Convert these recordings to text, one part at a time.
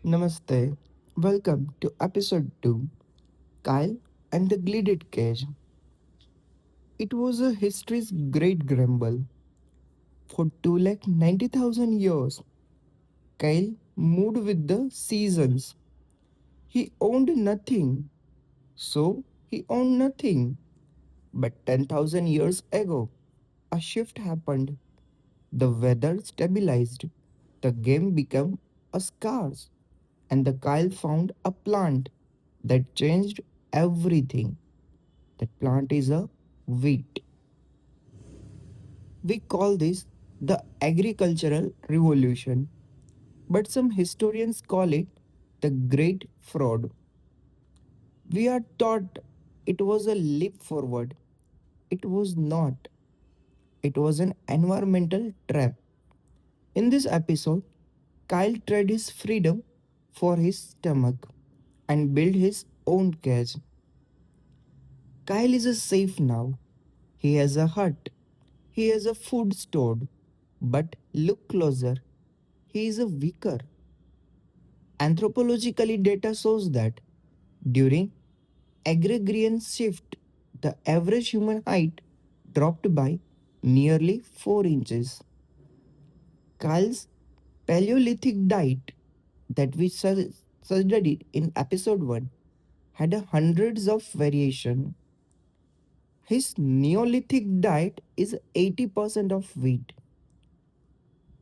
Namaste. Welcome to episode 2 Kael and the Gilded Cage. It was a history's great grumble. For 290,000 years, Kael moved with the seasons. He owned nothing, so he owned nothing. But 10,000 years ago, a shift happened. The weather stabilized, the game became a scarce, and the Kyle found a plant that changed everything. That plant is a wheat. We call this the agricultural revolution, but some historians call it the great fraud. We are taught it was a leap forward. It was not. It was an environmental trap. In this episode, Kyle traded his freedom for his stomach and built his own cage. Kyle is a safe now. He has a hut. He has a food stored. But look closer. He is a weaker. Anthropologically, data shows that during agrarian shift, the average human height dropped by nearly 4 inches. Kyle's Paleolithic diet that we studied in episode 1 had hundreds of variation. His Neolithic diet is 80% of wheat.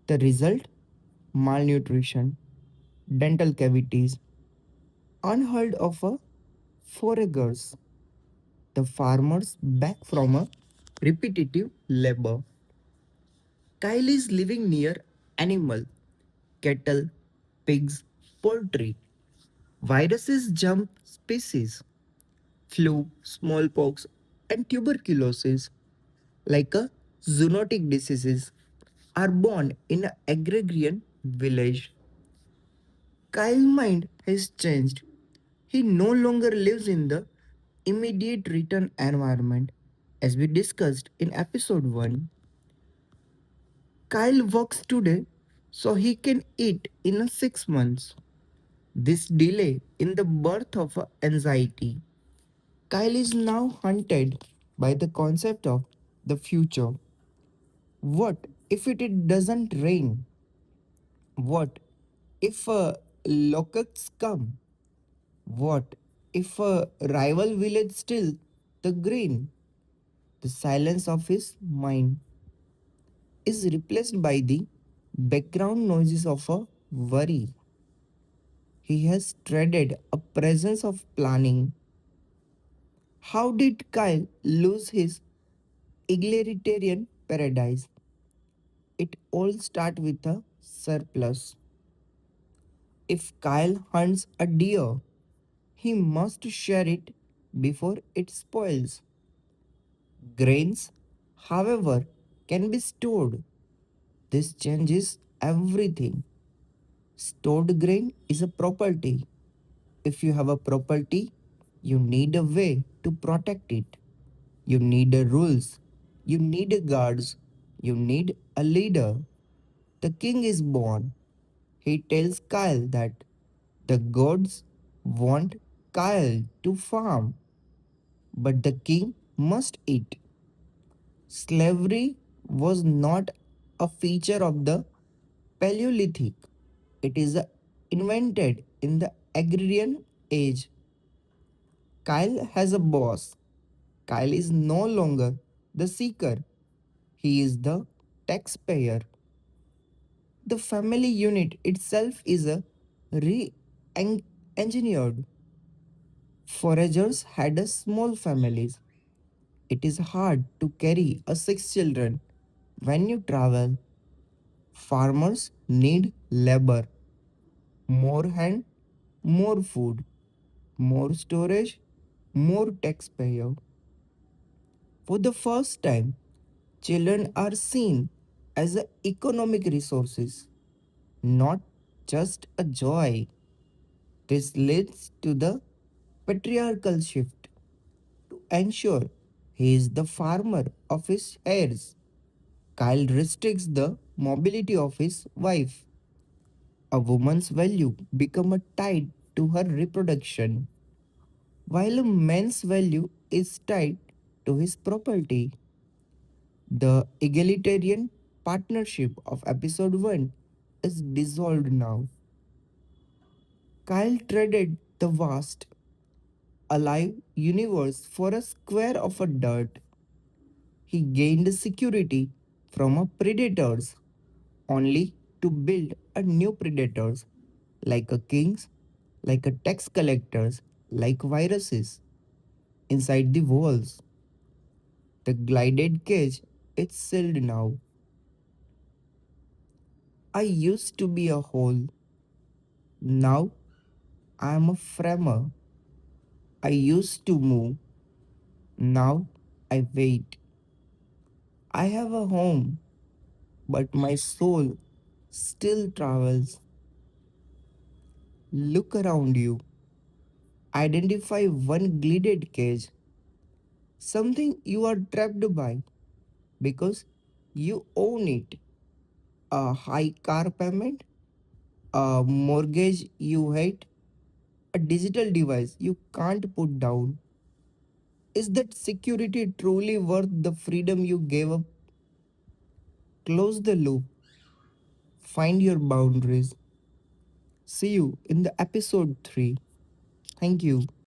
The result? Malnutrition, dental cavities, unheard of a foragers, the farmers back from a repetitive labor. Kyle is living near animal, cattle, pigs, poultry. Viruses jump species, flu, smallpox, and tuberculosis, like a zoonotic diseases, are born in an agrarian village. Kyle's mind has changed. He no longer lives in the immediate return environment. As we discussed in episode 1, Kyle works today so he can eat in a 6 months. This delay in the birth of a anxiety. Kyle is now haunted by the concept of the future. What if it doesn't rain? What if locusts come? What if a rival village steals the grain? The silence of his mind is replaced by the background noises of a worry. He has traded a presence of planning. How did Kyle lose his egalitarian paradise? It all starts with a surplus. If Kyle hunts a deer, he must share it before it spoils. Grains, however, can be stored. This changes everything. Stored grain is a property. If you have a property, you need a way to protect it. You need a rules. You need a guards. You need a leader. The king is born. He tells Kyle that the gods want Kyle to farm, but the king must eat. Slavery was not a feature of the Paleolithic. It is invented in the agrarian age. Kyle has a boss. Kyle is no longer the seeker, he is the taxpayer. The family unit itself is a re engineered. Foragers had a small families. It is hard to carry a six children when you travel. Farmers need labor, more hand, more food, more storage, more taxpayer. For the first time, children are seen as a economic resources, not just a joy. This leads to the patriarchal shift. To ensure he is the farmer of his heirs, Kyle restricts the mobility of his wife. A woman's value become a tied to her reproduction, while a man's value is tied to his property. The egalitarian partnership of episode 1 is dissolved now. Kyle traded the vast, alive universe for a square of a dirt. He gained security from a predators only to build a new predators like a kings, like a tax collectors, like viruses inside the walls. The glided cage is sealed now. I used to be a hole. Now I am a framer. I used to move. Now I wait. I have a home, but my soul still travels. Look around you. Identify one glided cage, something you are trapped by because you own it. A high car payment, a mortgage you hate, a digital device you can't put down. Is that security truly worth the freedom you gave up? Close the loop, find your boundaries. See you in the episode 3. Thank you.